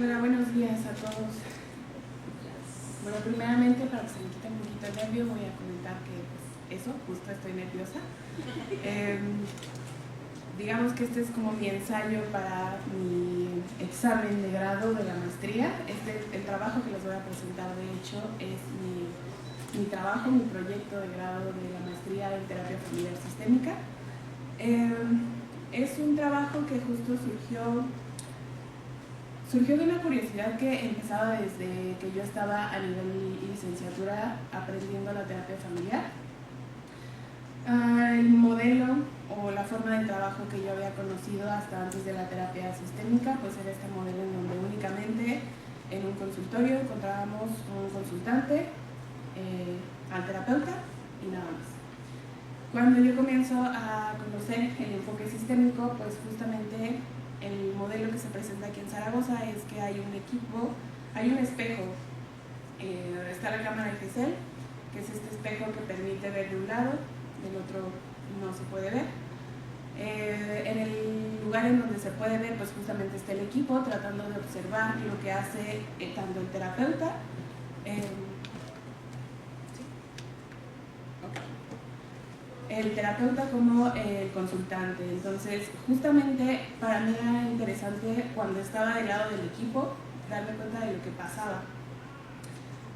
Hola, buenos días a todos. Bueno, primeramente, para que se me quite un poquito el nervio, voy a comentar que pues, eso, justo estoy nerviosa. Digamos que este es como mi ensayo para mi examen de grado de la maestría. El trabajo que les voy a presentar, de hecho, es mi trabajo, mi proyecto de grado de la maestría en terapia familiar sistémica. Es un trabajo que justo surgió de una curiosidad que empezaba desde que yo estaba a nivel licenciatura aprendiendo la terapia familiar. El modelo o la forma de trabajo que yo había conocido hasta antes de la terapia sistémica pues era este modelo en donde únicamente en un consultorio encontrábamos un consultante, al terapeuta y nada más. Cuando yo comienzo a conocer el enfoque sistémico, pues justamente el modelo que se presenta aquí en Zaragoza es que hay un equipo, hay un espejo, está la cámara de Gesell, que es este espejo que permite ver de un lado, del otro no se puede ver. En el lugar en donde se puede ver, pues justamente está el equipo tratando de observar lo que hace tanto el terapeuta, como el consultante. Entonces, justamente para mí era interesante cuando estaba del lado del equipo darme cuenta de lo que pasaba.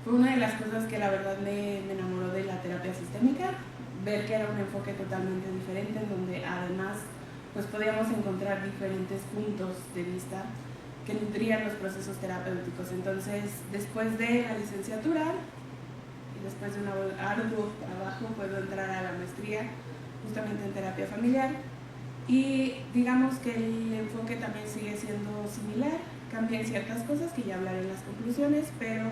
Fue una de las cosas que la verdad me enamoró de la terapia sistémica, ver que era un enfoque totalmente diferente en donde además pues podíamos encontrar diferentes puntos de vista que nutrían los procesos terapéuticos. Entonces, después de la licenciatura y después de un arduo trabajo, puedo entrar a la maestría justamente en terapia familiar y digamos que el enfoque también sigue siendo similar, cambian ciertas cosas que ya hablaré en las conclusiones, pero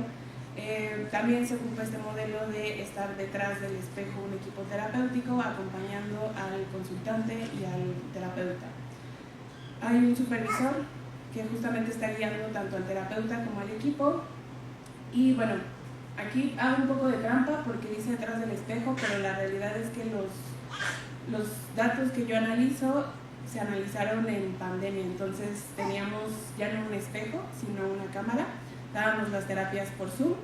también se ocupa este modelo de estar detrás del espejo un equipo terapéutico acompañando al consultante y al terapeuta. Hay un supervisor que justamente está guiando tanto al terapeuta como al equipo y bueno, aquí hago un poco de trampa porque dice detrás del espejo, pero la realidad es que los datos que yo analizo se analizaron en pandemia, entonces teníamos ya no un espejo, sino una cámara, dábamos las terapias por Zoom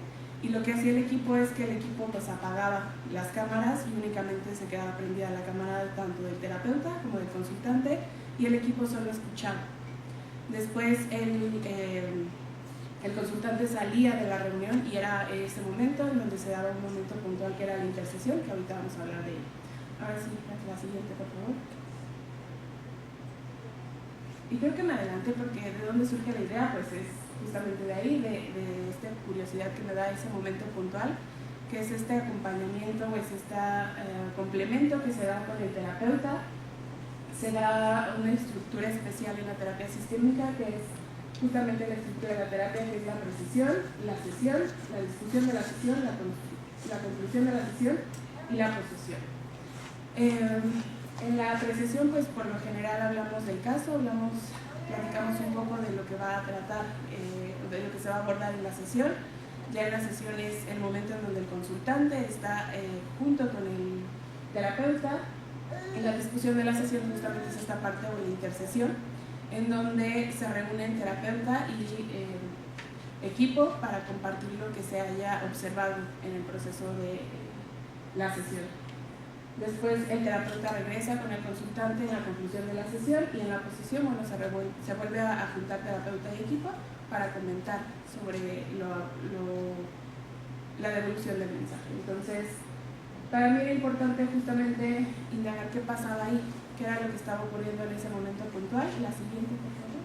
y lo que hacía el equipo es que el equipo pues apagaba las cámaras y únicamente se quedaba prendida la cámara tanto del terapeuta como del consultante y el equipo solo escuchaba. Después el consultante salía de la reunión y era ese momento en donde se daba un momento puntual que era la intercesión, que ahorita vamos a hablar de ello. Ahora sí, la siguiente, por favor. Y creo que me adelanté porque de dónde surge la idea, pues es justamente de ahí, de esta curiosidad que me da ese momento puntual, que es este acompañamiento o es este complemento que se da con el terapeuta. Se da una estructura especial en la terapia sistémica, que es justamente la estructura de la terapia, que es la precisión, la sesión, la discusión de la sesión, la conclusión de la sesión y la posesión. En la precisión, pues por lo general hablamos del caso, platicamos un poco de lo que va a tratar, de lo que se va a abordar en la sesión. Ya en la sesión es el momento en donde el consultante está junto con el terapeuta. En la discusión de la sesión justamente es esta parte o la intercesión, en donde se reúnen terapeuta y equipo para compartir lo que se haya observado en el proceso de la sesión. Después el terapeuta regresa con el consultante en la conclusión de la sesión y en la posesión se vuelve a juntar terapeuta y equipo para comentar sobre la devolución del mensaje. Entonces, para mí era importante justamente indagar qué pasaba ahí, qué era lo que estaba ocurriendo en ese momento puntual. La siguiente, por favor.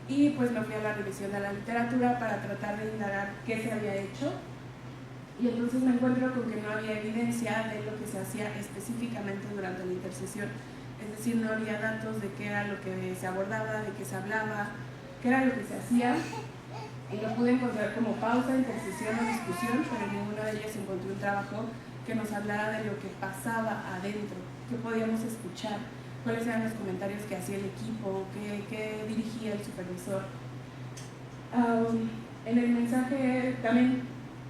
Y pues me fui a la revisión de la literatura para tratar de indagar qué se había hecho. Y entonces me encuentro con que no había evidencia de lo que se hacía específicamente durante la intercesión. Es decir, no había datos de qué era lo que se abordaba, de qué se hablaba, qué era lo que se hacía. Y lo pude encontrar como pausa, intercesión o discusión, pero en ninguna de ellas encontré un trabajo que nos hablara de lo que pasaba adentro, qué podíamos escuchar, cuáles eran los comentarios que hacía el equipo, qué dirigía el supervisor. En el mensaje también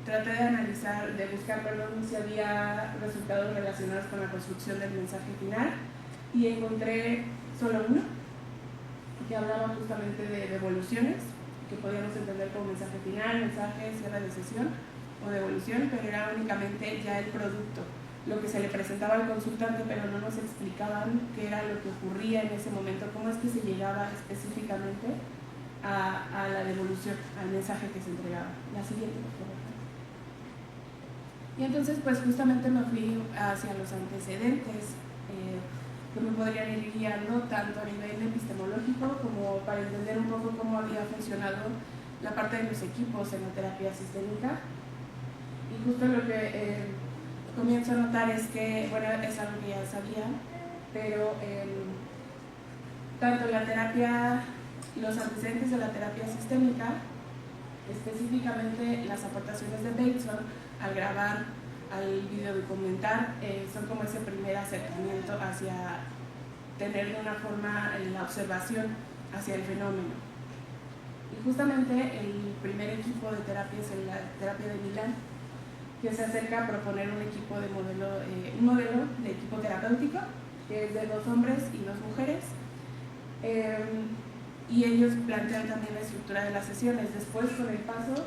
traté de analizar, de buscar, si había resultados relacionados con la construcción del mensaje final y encontré solo uno, que hablaba justamente de devoluciones, que podíamos entender como mensaje final, mensaje, cierre de sesión o devolución, pero era únicamente ya el producto, lo que se le presentaba al consultante, pero no nos explicaban qué era lo que ocurría en ese momento, cómo es que se llegaba específicamente a la devolución, al mensaje que se entregaba. La siguiente, por favor. Y entonces, pues justamente me fui hacia los antecedentes que me podrían ir guiando tanto a nivel epistemológico como para entender un poco cómo había funcionado la parte de los equipos en la terapia sistémica. Y justo lo que comienzo a notar es que, bueno, es algo que ya sabía, pero tanto la terapia, los antecedentes de la terapia sistémica, específicamente las aportaciones de Bateson al grabar, al videodocumentar, son como ese primer acercamiento hacia tener de una forma la observación hacia el fenómeno. Y justamente el primer equipo de terapia es la terapia de Milán, que se acerca a proponer un equipo de un modelo de equipo terapéutico, que es de 2 hombres y 2 mujeres. Y ellos plantean también la estructura de las sesiones. Después, con el paso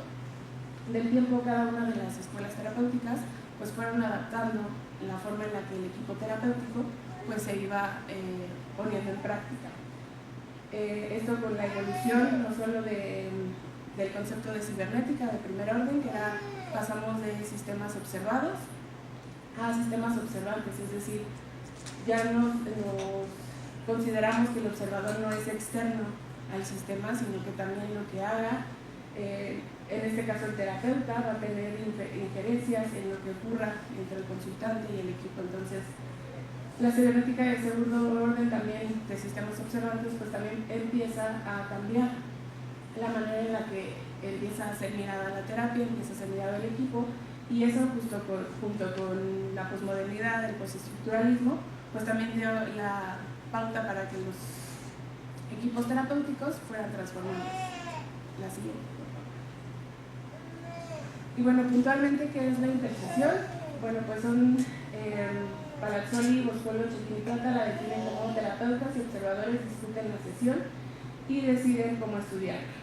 del tiempo, cada una de las escuelas terapéuticas pues fueron adaptando la forma en la que el equipo terapéutico pues se iba poniendo en práctica. Esto con la evolución no solo del concepto de cibernética de primer orden, que era, pasamos de sistemas observados a sistemas observantes, es decir, ya nos consideramos que el observador no es externo al sistema, sino que también lo que haga, en este caso el terapeuta, va a tener injerencias en lo que ocurra entre el consultante y el equipo. Entonces, la cibernética de segundo orden también de sistemas observantes pues también empieza a cambiar la manera en la que empieza a ser mirada la terapia, empieza a ser mirado el equipo, y eso junto con la posmodernidad, el postestructuralismo, pues también dio la pauta para que los equipos terapéuticos fueran transformados. La siguiente, por favor. Y bueno, puntualmente, ¿qué es la intercesión? Bueno, pues son Palazzoli, Boscolo, Chiquinplata la definen como terapeutas y observadores discuten la sesión y deciden cómo estudiarla.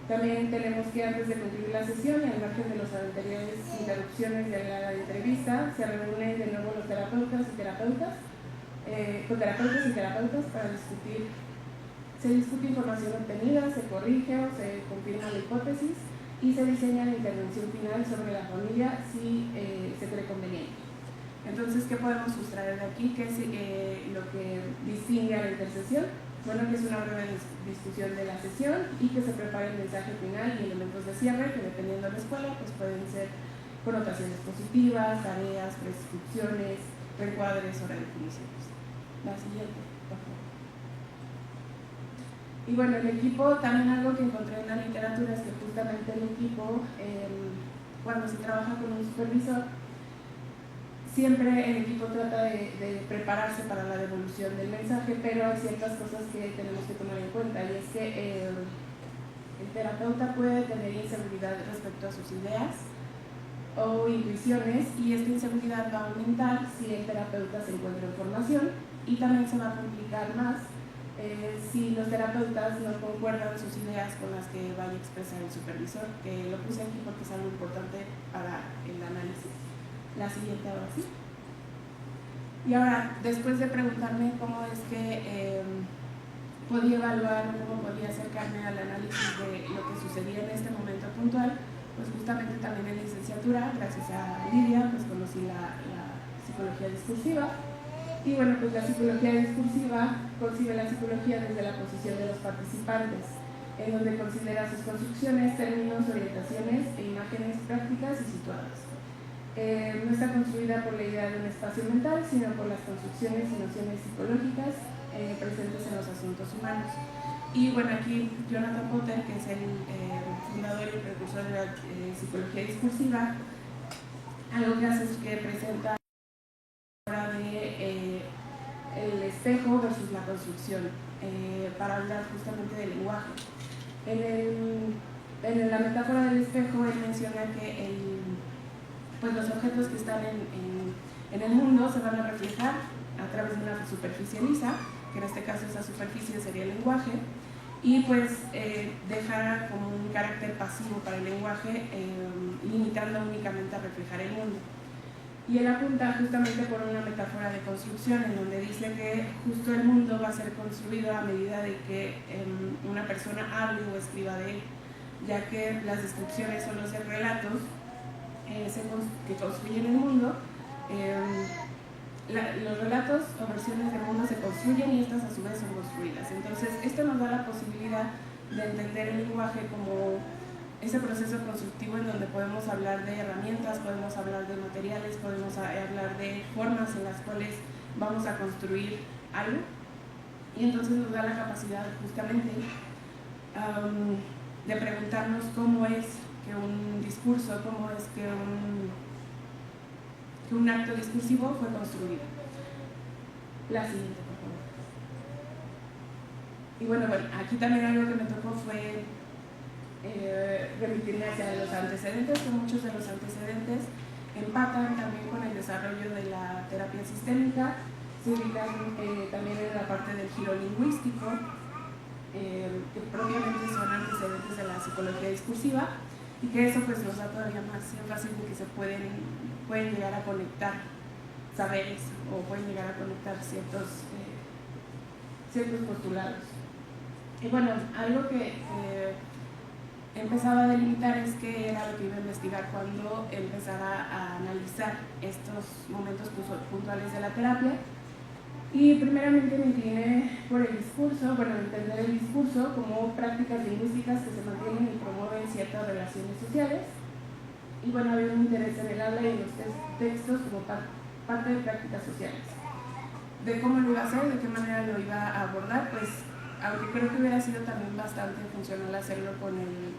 También tenemos que antes de concluir la sesión y al margen de las anteriores interrupciones de la entrevista, se reúnen de nuevo los terapeutas y terapeutas, para discutir. Se discute información obtenida, se corrige o se confirma la hipótesis y se diseña la intervención final sobre la familia si se cree conveniente. Entonces, ¿qué podemos sustraer de aquí? ¿Qué es lo que distingue a la intercesión? Bueno, que es una breve discusión de la sesión y que se prepare el mensaje final y elementos de cierre que, dependiendo de la escuela, pues pueden ser connotaciones positivas, tareas, prescripciones, reencuadres o redefiniciones. La siguiente, por favor. Y bueno, el equipo, también algo que encontré en la literatura es que justamente el equipo, cuando se trabaja con un supervisor, siempre el equipo trata de prepararse para la devolución del mensaje, pero hay ciertas cosas que tenemos que tomar en cuenta, y es que el terapeuta puede tener inseguridad respecto a sus ideas o intuiciones, y esta inseguridad va a aumentar si el terapeuta se encuentra en formación, y también se va a complicar más si los terapeutas no concuerdan sus ideas con las que vaya a expresar el supervisor, que lo puse aquí porque es algo importante para el análisis. La siguiente, ahora sí. Y ahora, después de preguntarme cómo es que podía evaluar, cómo podía acercarme al análisis de lo que sucedía en este momento puntual, pues justamente también en licenciatura, gracias a Lidia, pues conocí la psicología discursiva. Y bueno, pues la psicología discursiva concibe la psicología desde la posición de los participantes, en donde considera sus construcciones, términos, orientaciones e imágenes prácticas y situadas. No está construida por la idea de un espacio mental, sino por las construcciones y nociones psicológicas presentes en los asuntos humanos. Y bueno, aquí Jonathan Potter, que es el fundador y precursor de la psicología discursiva, algo que hace es que presenta el espejo versus la construcción, para hablar justamente del lenguaje. En la metáfora del espejo, él menciona que pues los objetos que están en el mundo se van a reflejar a través de una superficie lisa, que en este caso esa superficie sería el lenguaje, y pues dejar como un carácter pasivo para el lenguaje, limitando únicamente a reflejar el mundo. Y él apunta justamente por una metáfora de construcción en donde dice que justo el mundo va a ser construido a medida de que una persona hable o escriba de él, ya que las descripciones o los relatos que construyen el mundo, los relatos o versiones del mundo se construyen y estas a su vez son construidas. Entonces esto nos da la posibilidad de entender el lenguaje como ese proceso constructivo en donde podemos hablar de herramientas, podemos hablar de materiales, podemos hablar de formas en las cuales vamos a construir algo, y entonces nos da la capacidad justamente de preguntarnos cómo es que un discurso, cómo es que un acto discursivo fue construido. La siguiente, por favor. Y bueno, aquí también algo que me tocó fue remitirme hacia los antecedentes, que muchos de los antecedentes empatan también con el desarrollo de la terapia sistémica, se ubican también en la parte del giro lingüístico, que propiamente son antecedentes de la psicología discursiva, y que eso pues nos da todavía más énfasis de que se pueden llegar a conectar saberes o pueden llegar a conectar ciertos postulados. Y bueno, algo que empezaba a delimitar es que era lo que iba a investigar cuando empezara a analizar estos momentos puntuales de la terapia. Y primeramente me incliné por el discurso, entender el discurso como prácticas lingüísticas que se mantienen y promueven ciertas relaciones sociales. Y bueno, había un interés en el habla y en los textos como parte de prácticas sociales. De cómo lo iba a hacer, de qué manera lo iba a abordar, pues aunque creo que hubiera sido también bastante funcional hacerlo con el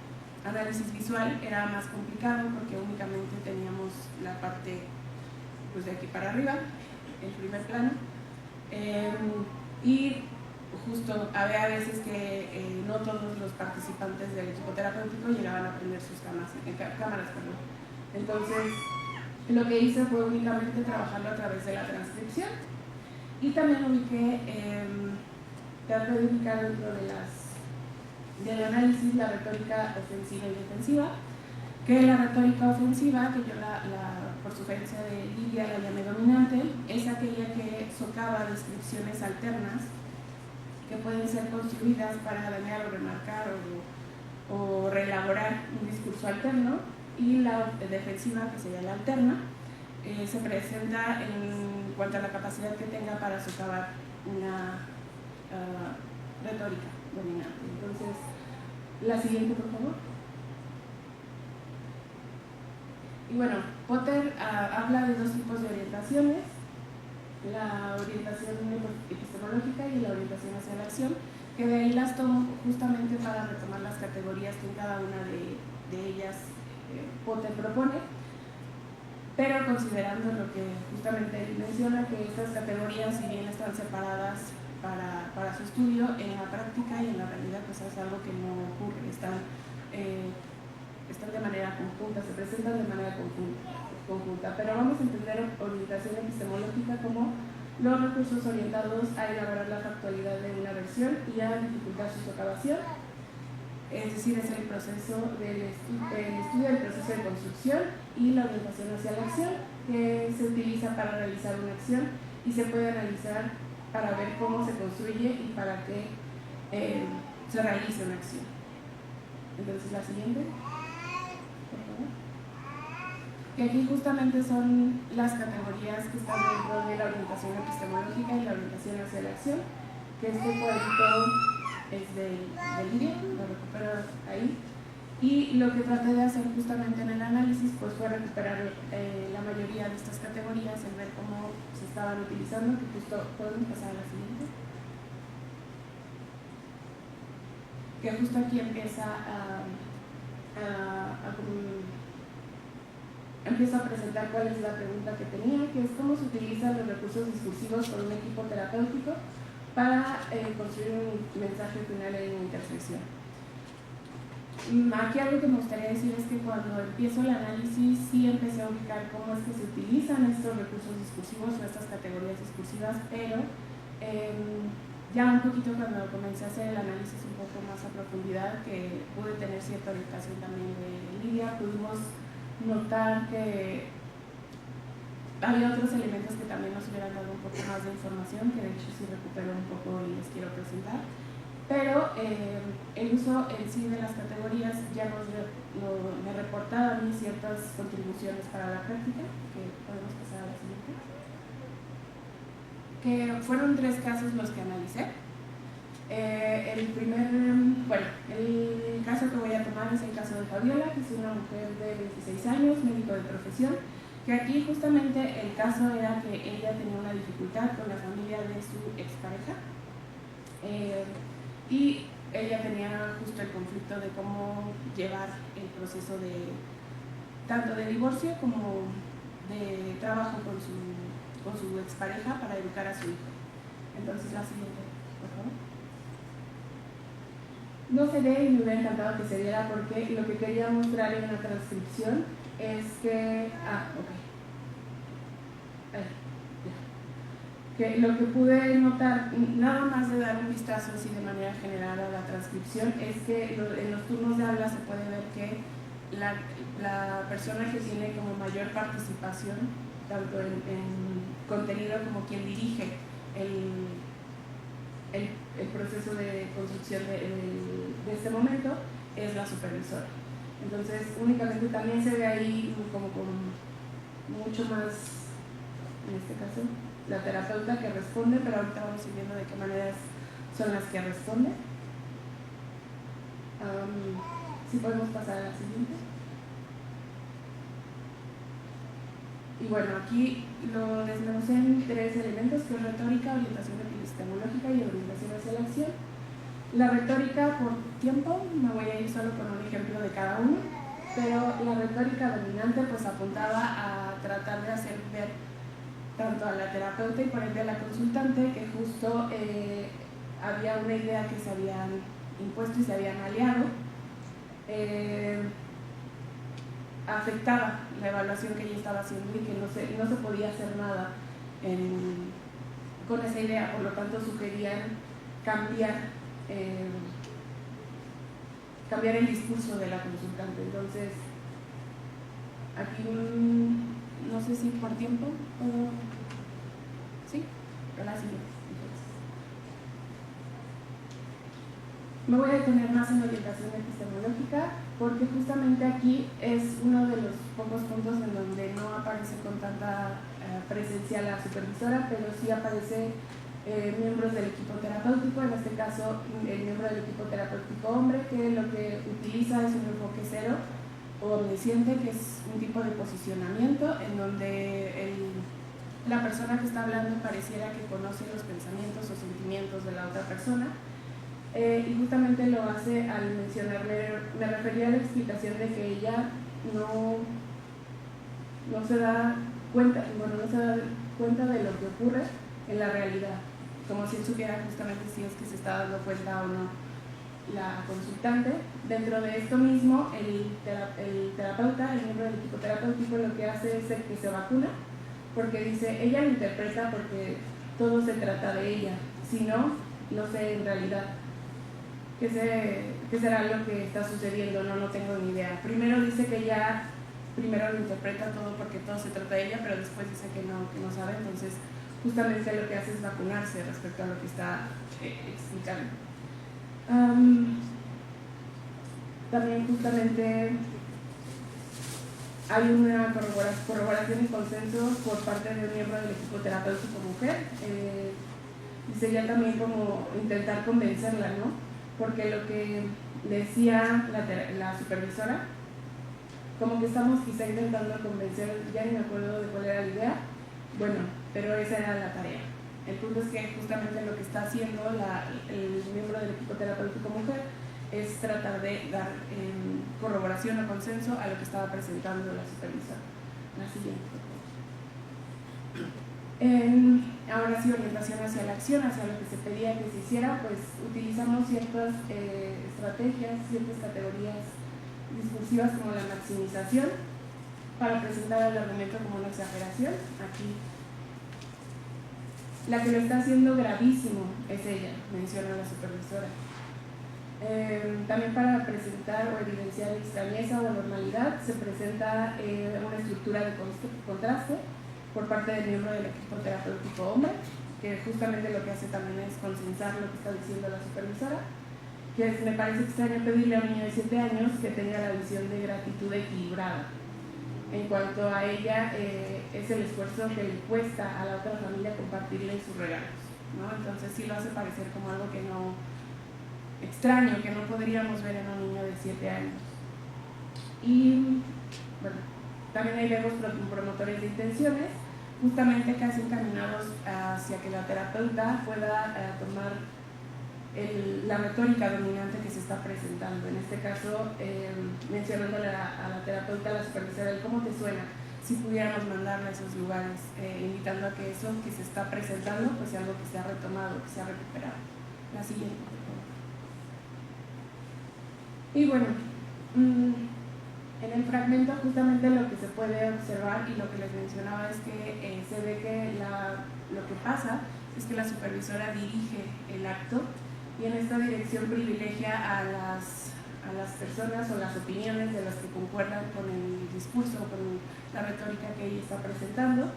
análisis visual, era más complicado porque únicamente teníamos la parte pues de aquí para arriba, el primer plano. Y justo había veces que no todos los participantes del equipo terapéutico llegaban a prender sus cámaras. Entonces lo que hice fue únicamente trabajarlo a través de la transcripción, y también ubiqué, traté de ubicar dentro del análisis la retórica ofensiva y defensiva, que la retórica ofensiva, que yo por sugerencia de Lidia la llamé dominante, es aquella que socava descripciones alternas que pueden ser construidas para dañar o remarcar o reelaborar un discurso alterno, y la defensiva, que sería la alterna, se presenta en cuanto a la capacidad que tenga para socavar una retórica dominante. Entonces, la siguiente, por favor. Y bueno, Potter habla de dos tipos de orientaciones: la orientación epistemológica y la orientación hacia la acción, que de ahí las tomo justamente para retomar las categorías que en cada una de ellas Potter propone, pero considerando lo que justamente él menciona, que estas categorías, si bien están separadas para su estudio, en la práctica y en la realidad pues es algo que no ocurre, están de manera conjunta, se presentan de manera conjunta, pero vamos a entender orientación epistemológica como los recursos orientados a elaborar la factualidad de una versión y a dificultar su socavación, es decir, es el proceso del estudio del proceso de construcción, y la orientación hacia la acción, que se utiliza para realizar una acción y se puede analizar para ver cómo se construye y para que se realice una acción. Entonces, la siguiente, por favor. Que aquí justamente son las categorías que están dentro de la orientación epistemológica y la orientación hacia la acción, que este cuadrito es de Lidia, lo recupero ahí. Y lo que traté de hacer justamente en el análisis pues fue recuperar la mayoría de estas categorías, el ver cómo se estaban utilizando, que justo podemos pasar a la siguiente. Que justo aquí empieza empieza a presentar cuál es la pregunta que tenía, que es cómo se utilizan los recursos discursivos por un equipo terapéutico para construir un mensaje final en una intersección. Aquí algo que me gustaría decir es que cuando empiezo el análisis sí empecé a ubicar cómo es que se utilizan estos recursos discursivos o estas categorías discursivas, pero ya un poquito cuando comencé a hacer el análisis un poco más a profundidad, que pude tener cierta orientación también de Lidia, pudimos notar que había otros elementos que también nos hubieran dado un poco más de información, que de hecho sí recupero un poco y les quiero presentar. Pero el uso en sí de las categorías ya me reportaba a mí ciertas contribuciones para la práctica, que podemos pasar a la siguiente. Que fueron 3 casos los que analicé. El caso que voy a tomar es el caso de Fabiola, que es una mujer de 26 años, médico de profesión, que aquí justamente el caso era que ella tenía una dificultad con la familia de su expareja y ella tenía justo el conflicto de cómo llevar el proceso de tanto de divorcio como de trabajo con su expareja para educar a su hijo. Entonces, la siguiente, por favor. No se ve y me hubiera encantado que se viera porque lo que quería mostrar en la transcripción es que... que lo que pude notar, nada más de dar un vistazo así de manera general a la transcripción, es que en los turnos de habla se puede ver que la persona que tiene como mayor participación, tanto en contenido como quien dirige el proceso de construcción de este momento, es la supervisora. Entonces, únicamente también se ve ahí como con mucho más, en este caso, la terapeuta que responde, pero ahorita vamos a ir viendo de qué maneras son las que responden. Si podemos pasar a la siguiente. Y bueno, aquí lo desmenuzé en 3 elementos, que es retórica, orientación epistemológica y orientación hacia la acción. La retórica, por tiempo, me voy a ir solo con un ejemplo de cada uno, pero la retórica dominante pues apuntaba a tratar de hacer ver tanto a la terapeuta y por ende a la consultante que justo había una idea que se habían impuesto y se habían aliado, afectaba la evaluación que ella estaba haciendo y que no se podía hacer nada con esa idea, por lo tanto sugerían cambiar el discurso de la consultante. Entonces, aquí no sé si por tiempo puedo... ¿Sí? Gracias. Me voy a detener más en orientación epistemológica porque justamente aquí es uno de los pocos puntos en donde no aparece con tanta presencia la supervisora, pero sí aparece miembros del equipo terapéutico, en este caso el miembro del equipo terapéutico hombre, que lo que utiliza es un enfoque cero o omnisciente, que es un tipo de posicionamiento en donde la persona que está hablando pareciera que conoce los pensamientos o sentimientos de la otra persona. Y justamente lo hace al mencionarle, me refería a la explicación de que ella no se da cuenta, de lo que ocurre en la realidad, como si él supiera justamente si es que se está dando cuenta o no la consultante. Dentro de esto mismo, el terapeuta, el miembro del equipo terapéutico, lo que hace es que se vacuna, porque dice, ella lo interpreta porque todo se trata de ella, si no sé en realidad qué será lo que está sucediendo, no tengo ni idea. Primero dice que ella lo interpreta todo porque todo se trata de ella, pero después dice que no sabe, entonces justamente lo que hace es vacunarse respecto a lo que está explicando. También justamente hay una corroboración y consenso por parte de un miembro del equipo terapéutico mujer. Dice ya también como intentar convencerla, ¿no? Porque lo que decía la supervisora, como que estamos quizá intentando convencer, ya ni me acuerdo de cuál era la idea, bueno, pero esa era la tarea. El punto es que justamente lo que está haciendo el miembro del equipo terapéutico mujer es tratar de dar corroboración o consenso a lo que estaba presentando la supervisora. La siguiente, por favor. Ahora sí, orientación hacia la acción, hacia lo que se pedía que se hiciera, pues utilizamos ciertas estrategias, ciertas categorías discursivas como la maximización para presentar el argumento como una exageración. Aquí La que lo está haciendo gravísimo es ella, menciona la supervisora. También para presentar o evidenciar extrañeza o anormalidad se presenta una estructura de contraste por parte del miembro del equipo terapéutico hombre, que justamente lo que hace también es consensar lo que está diciendo la supervisora, que me parece extraño pedirle a un niño de 7 años que tenga la visión de gratitud equilibrada. En cuanto a ella, es el esfuerzo que le cuesta a la otra familia compartirle sus regalos, ¿no? Entonces sí lo hace parecer como algo que no, extraño, que no podríamos ver en un niño de 7 años. Y bueno, también hay verbos promotores de intenciones, justamente casi encaminados hacia que la terapeuta pueda tomar la retórica dominante que se está presentando. En este caso, mencionándole a la terapeuta, a la supervisora, el cómo te suena, si pudiéramos mandarla a esos lugares, invitando a que eso que se está presentando pues sea algo que se ha retomado, que se ha recuperado. La siguiente, por favor. Y bueno, en el fragmento justamente lo que se puede observar y lo que les mencionaba es que se ve que lo que pasa es que la supervisora dirige el acto y en esta dirección privilegia a las personas o las opiniones de las que concuerdan con el discurso o con la retórica que ella está presentando.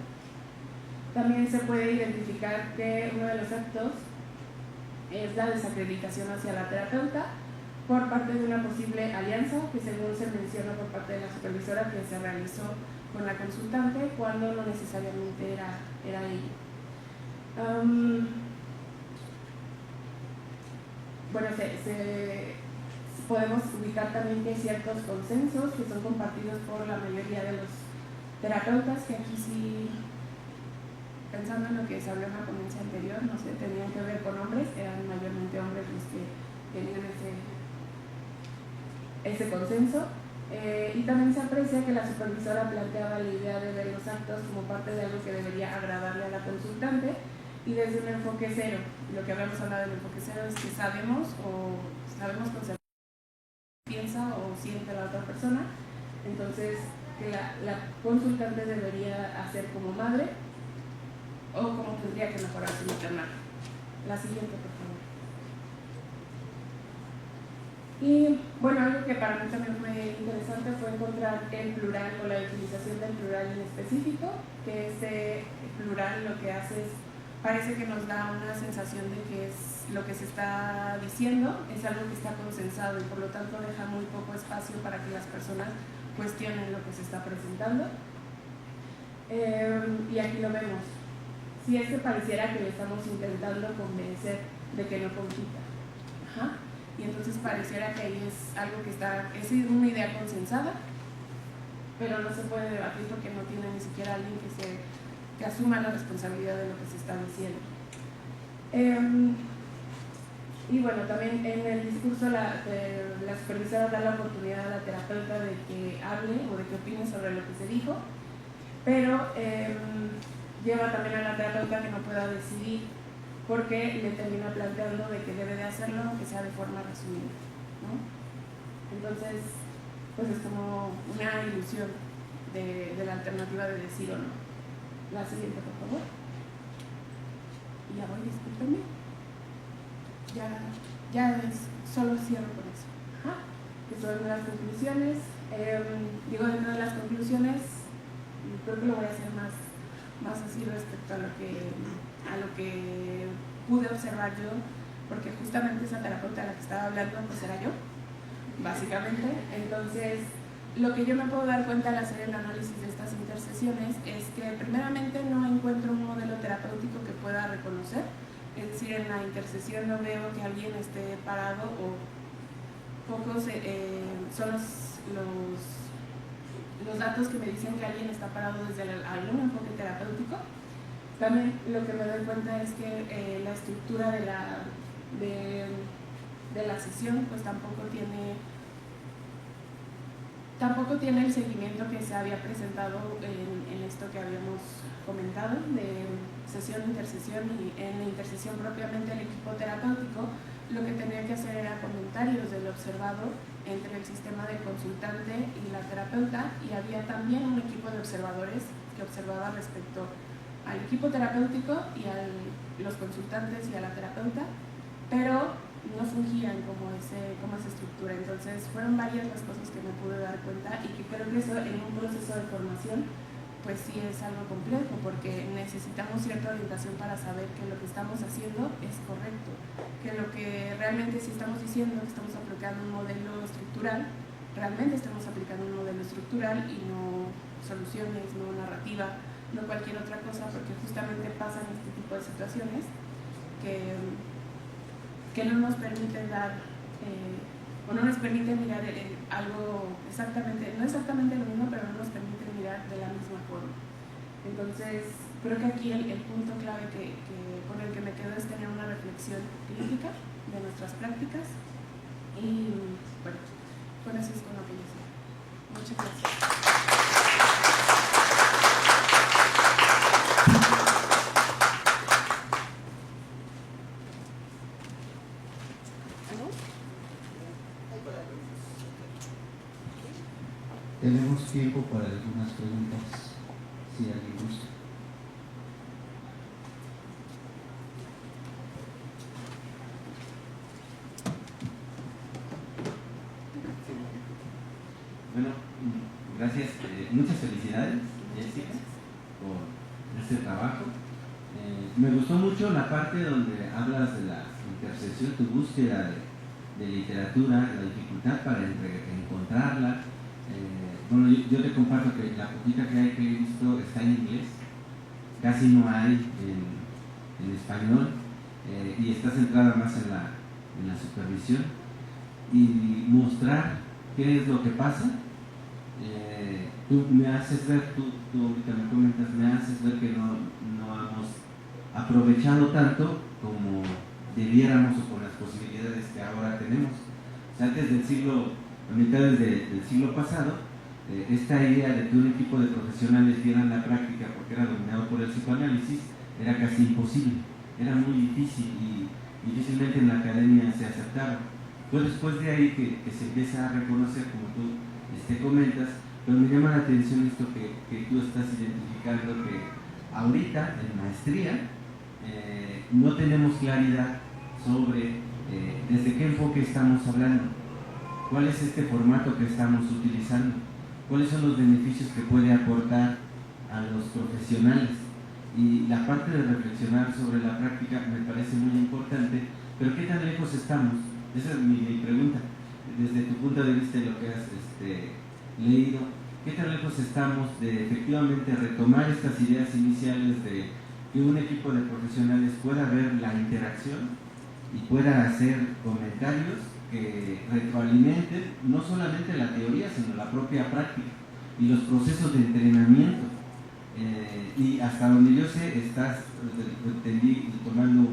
También se puede identificar que uno de los actos es la desacreditación hacia la terapeuta por parte de una posible alianza que según se menciona por parte de la supervisora que se realizó con la consultante cuando no necesariamente era ella. Bueno, podemos ubicar también que hay ciertos consensos que son compartidos por la mayoría de los terapeutas, que aquí sí, pensando en lo que se habló en la ponencia anterior, no sé, tenían que ver con hombres, eran mayormente hombres los que tenían ese consenso. Y también se aprecia que la supervisora planteaba la idea de ver los actos como parte de algo que debería agradarle a la consultante y desde un enfoque cero. Lo que habíamos hablado del enfoque cero es que sabemos con certeza piensa o siente la otra persona, entonces que la consultante debería hacer como madre o como tendría que mejorar su internado. La siguiente, por favor. Y bueno, algo que para mí también fue interesante fue encontrar el plural o la utilización del plural en específico, que ese plural lo que hace es, parece que nos da una sensación de que es lo que se está diciendo, es algo que está consensado y por lo tanto deja muy poco espacio para que las personas cuestionen lo que se está presentando. Y aquí lo vemos. Si es que pareciera que le estamos intentando convencer de que no compita. Ajá. Y entonces pareciera que ahí es algo que es una idea consensada, pero no se puede debatir porque no tiene ni siquiera alguien que asuma la responsabilidad de lo que se está diciendo. Y bueno, también en el discurso la supervisora da la oportunidad a la terapeuta de que hable o de que opine sobre lo que se dijo, pero lleva también a la terapeuta que no pueda decidir porque le termina planteando de que debe de hacerlo aunque sea de forma resumida, ¿no? Entonces, pues es como una ilusión de la alternativa de decir o no. La siguiente, por favor. Y ya voy, discúlpenme. Ya solo cierro con eso. Ajá. Que son las conclusiones. Digo, dentro de las conclusiones, creo que lo voy a hacer más así respecto a lo que pude observar yo, porque justamente esa terapeuta de la que estaba hablando pues era yo, básicamente. Entonces, lo que yo me puedo dar cuenta al hacer el análisis de estas intersesiones es que primeramente no encuentro un modelo terapéutico que pueda reconocer, es decir, en la intersesión no veo que alguien esté parado o pocos son los datos que me dicen que alguien está parado desde algún enfoque terapéutico. También lo que me doy cuenta es que la estructura de la sesión pues tampoco tiene el seguimiento que se había presentado en esto que habíamos comentado de sesión, intersesión, y en la intersesión propiamente el equipo terapéutico lo que tenía que hacer era comentarios del observado entre el sistema del consultante y la terapeuta, y había también un equipo de observadores que observaba respecto al equipo terapéutico y a los consultantes y a la terapeuta, pero no fungían como esa estructura. Entonces fueron varias las cosas que me pude dar cuenta y que creo que eso en un proceso de formación pues sí es algo complejo, porque necesitamos cierta orientación para saber que lo que estamos haciendo es correcto, que lo que realmente sí estamos diciendo, que estamos aplicando un modelo estructural, realmente estamos aplicando un modelo estructural y no soluciones, no narrativa, no cualquier otra cosa, porque justamente pasan este tipo de situaciones que no nos permiten dar o no nos permiten mirar algo exactamente, no exactamente lo mismo, pero no nos permiten mirar de la misma forma. Entonces, creo que aquí el punto clave con el que me quedo es tener una reflexión crítica de nuestras prácticas y bueno, con eso es con lo que yo sé. Muchas gracias. Tenemos tiempo para algunas preguntas, si alguien gusta. Bueno, gracias. Muchas felicidades, Jessica, por este trabajo. Me gustó mucho la parte donde hablas de la intercesión, tu búsqueda de literatura, la dificultad para encontrarla. Bueno, yo te comparto que la poquita que he visto está en inglés, casi no hay en español, y está centrada más en la supervisión y mostrar qué es lo que pasa. Tú me haces ver, tú ahorita me comentas, me haces ver que no hemos aprovechado tanto como debiéramos o con las posibilidades que ahora tenemos. O sea, antes del siglo, a mitades del siglo pasado, esta idea de que un equipo de profesionales dieran la práctica porque era dominado por el psicoanálisis era casi imposible, era muy difícil y difícilmente en la academia se aceptaba. Fue después de ahí que se empieza a reconocer, como tú comentas, pero me llama la atención esto que tú estás identificando, que ahorita en maestría no tenemos claridad sobre desde qué enfoque estamos hablando, cuál es este formato que estamos utilizando, cuáles son los beneficios que puede aportar a los profesionales. Y la parte de reflexionar sobre la práctica me parece muy importante, pero ¿qué tan lejos estamos? Esa es mi pregunta. Desde tu punto de vista de lo que has leído, ¿qué tan lejos estamos de efectivamente retomar estas ideas iniciales de que un equipo de profesionales pueda ver la interacción y pueda hacer comentarios que retroalimenten no solamente la teoría, sino la propia práctica y los procesos de entrenamiento? Y hasta donde yo sé, estás tomando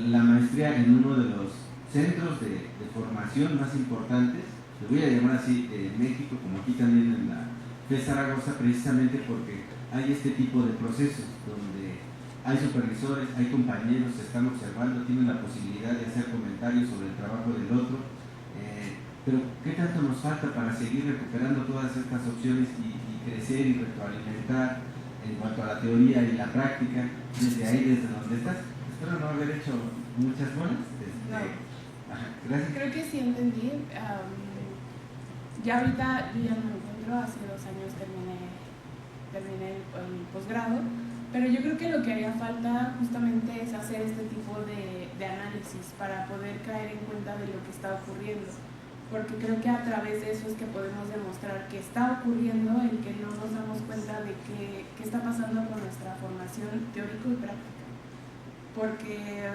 la maestría en uno de los centros de formación más importantes, le voy a llamar así, en México, como aquí también en la FES Zaragoza, precisamente porque hay este tipo de procesos donde hay supervisores, hay compañeros, se están observando, tienen la posibilidad de hacer comentarios sobre el trabajo del otro, pero ¿qué tanto nos falta para seguir recuperando todas estas opciones y crecer y retroalimentar en cuanto a la teoría y la práctica desde ahí, desde donde estás? Espero no haber hecho muchas bolas. No. Gracias. Creo que sí entendí. Ya ahorita yo ya no me encuentro, hace 2 años terminé el posgrado, pero yo creo que lo que haría falta justamente es hacer este tipo de análisis para poder caer en cuenta de lo que está ocurriendo, porque creo que a través de eso es que podemos demostrar que está ocurriendo y que no nos damos cuenta de qué está pasando con nuestra formación teórico y práctica, porque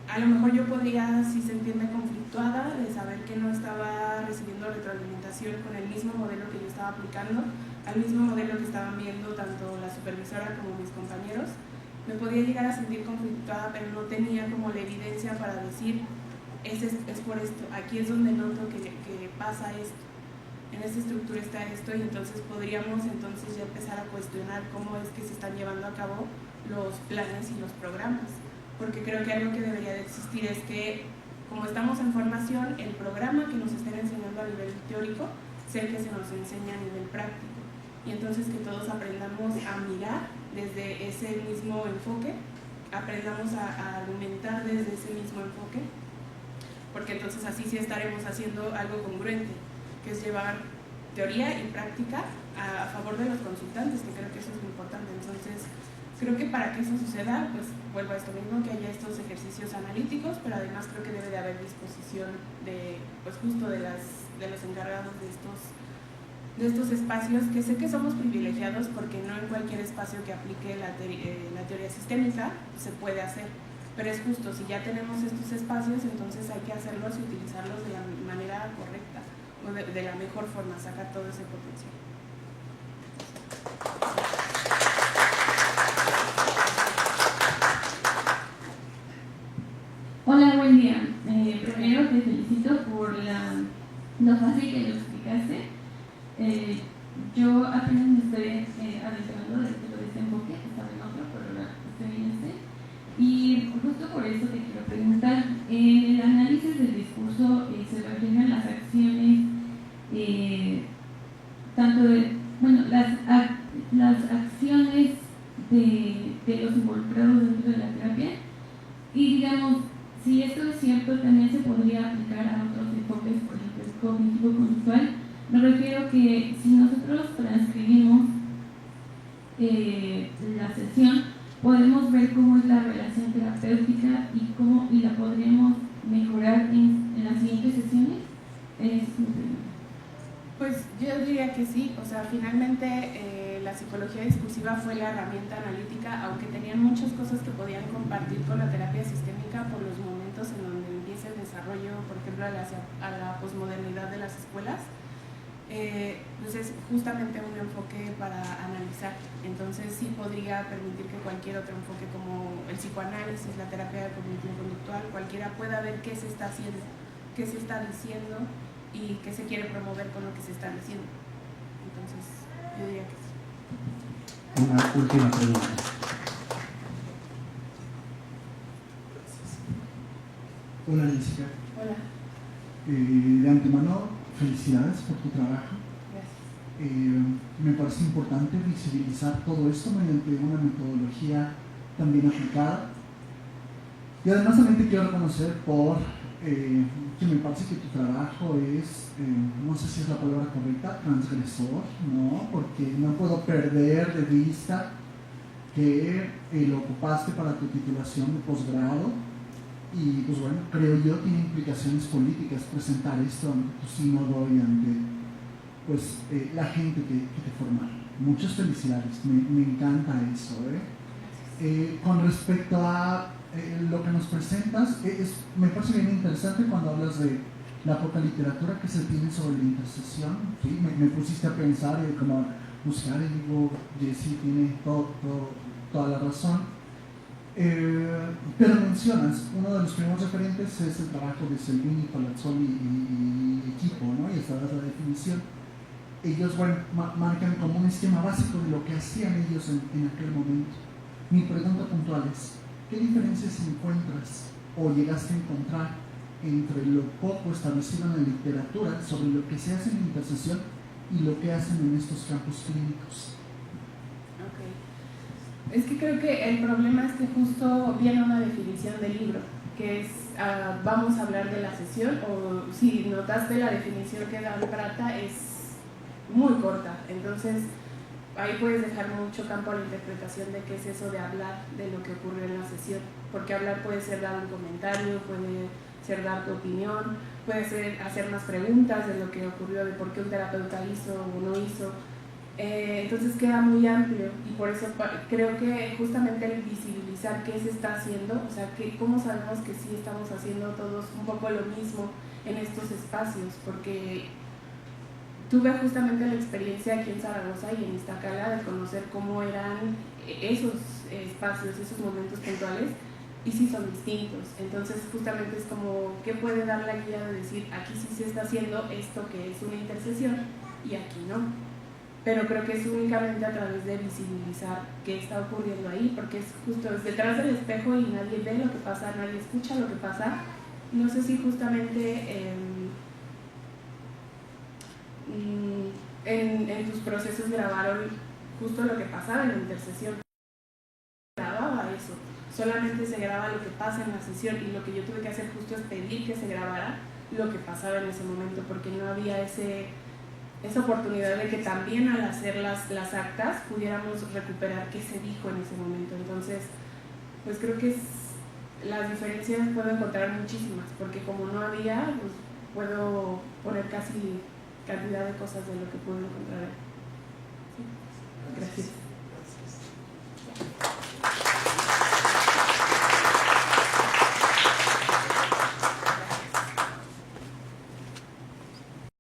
a lo mejor yo podría sí sentirme conflictuada de saber que no estaba recibiendo retroalimentación con el mismo modelo que yo estaba aplicando, al mismo modelo que estaban viendo tanto la supervisora como mis compañeros. Me podía llegar a sentir conflictuada, pero no tenía como la evidencia para decir es por esto, aquí es donde noto que pasa esto, en esta estructura está esto, y entonces podríamos ya empezar a cuestionar cómo es que se están llevando a cabo los planes y los programas, porque creo que algo que debería de existir es que, como estamos en formación, el programa que nos estén enseñando a nivel teórico sea el que se nos enseña a nivel práctico, y entonces que todos aprendamos a mirar desde ese mismo enfoque, aprendamos a argumentar desde ese mismo enfoque, porque entonces así sí estaremos haciendo algo congruente, que es llevar teoría y práctica a favor de los consultantes, que creo que eso es muy importante. Entonces, creo que para que eso suceda, pues vuelvo a esto mismo, que haya estos ejercicios analíticos, pero además creo que debe de haber disposición de, pues justo de los encargados de estos espacios, que sé que somos privilegiados porque no en cualquier espacio que aplique la teoría sistémica se puede hacer, pero es justo, si ya tenemos estos espacios, entonces hay que hacerlos y utilizarlos de la manera correcta, o de la mejor forma, sacar todo ese potencial. Hola, buen día. Primero te felicito por lo fácil que lo explicaste. Yo apenas me estoy adentrando dentro de este enfoque, estaba en otro, pero ahora estoy en este. Y justo por eso te quiero preguntar, en el análisis del discurso se reflejan las acciones, tanto de, bueno, las acciones de los involucrados dentro de la terapia, y digamos, si esto es cierto, también se podría aplicar a otros enfoques, por ejemplo, el cognitivo-conductual. Me refiero que si nosotros transcribimos la sesión, podemos ver cómo es la relación terapéutica y la podríamos mejorar en las siguientes sesiones. Es mi pregunta. Pues yo diría que sí, o sea, finalmente la psicología discursiva fue la herramienta analítica, aunque tenían muchas cosas que podían compartir con la terapia sistémica por los momentos en donde empieza el desarrollo, por ejemplo, a la posmodernidad de las escuelas. Entonces, justamente un enfoque para analizar. Entonces, sí podría permitir que cualquier otro enfoque, como el psicoanálisis, la terapia cognitivo-conductual, cualquiera pueda ver qué se está haciendo, qué se está diciendo y qué se quiere promover con lo que se está diciendo. Entonces, yo diría que sí. Una última pregunta. Hola, Jessica. Hola. De antemano, felicidades por tu trabajo. Gracias. Me parece importante visibilizar todo esto mediante una metodología también aplicada. Y además también te quiero reconocer por que me parece que tu trabajo es, no sé si es la palabra correcta, transgresor, ¿no? Porque no puedo perder de vista que lo ocupaste para tu titulación de posgrado y pues bueno, creo yo tiene implicaciones políticas presentar esto ante tu sínodo y ante pues la gente que te formaron. Muchas felicidades, me encanta eso, con respecto a lo que nos presentas, me parece bien interesante cuando hablas de la poca literatura que se tiene sobre la intercesión, ¿sí? Me pusiste a pensar y como buscar y digo, Jessie tiene toda la razón, pero mencionas, uno de los primeros referentes es el trabajo de Selvini, Palazzoli y equipo, ¿no? Y esta es la definición. Ellos, bueno, marcan como un esquema básico de lo que hacían ellos en aquel momento. Mi pregunta puntual es, ¿qué diferencias encuentras o llegaste a encontrar entre lo poco establecido en la literatura sobre lo que se hace en la intercesión y lo que hacen en estos campos clínicos? Okay. Es que creo que el problema es que justo viene una definición del libro, que es, vamos a hablar de la sesión, o si notaste la definición que Dan Prata es muy corta, entonces ahí puedes dejar mucho campo a la interpretación de qué es eso de hablar de lo que ocurrió en la sesión, porque hablar puede ser dar un comentario, puede ser dar tu opinión, puede ser hacer más preguntas de lo que ocurrió, de por qué un terapeuta hizo o no hizo. Entonces queda muy amplio y por eso creo que justamente el visibilizar qué se está haciendo, o sea, cómo sabemos que sí estamos haciendo todos un poco lo mismo en estos espacios, porque tuve justamente la experiencia aquí en Zaragoza y en Iztacala de conocer cómo eran esos espacios, esos momentos puntuales, y sí son distintos. Entonces justamente es como, ¿qué puede dar la guía de decir, aquí sí se está haciendo esto que es una intercesión y aquí no? Pero creo que es únicamente a través de visibilizar qué está ocurriendo ahí, porque es justo es detrás del espejo y nadie ve lo que pasa, nadie escucha lo que pasa. No sé si justamente en tus procesos grabaron justo lo que pasaba en la intercesión. solamente se graba lo que pasa en la sesión, y lo que yo tuve que hacer justo es pedir que se grabara lo que pasaba en ese momento, porque no había esa oportunidad de que también al hacer las actas pudiéramos recuperar qué se dijo en ese momento. Entonces, pues creo que las diferencias puedo encontrar muchísimas, porque como no había, pues puedo poner casi cantidad de cosas de lo que puedo encontrar.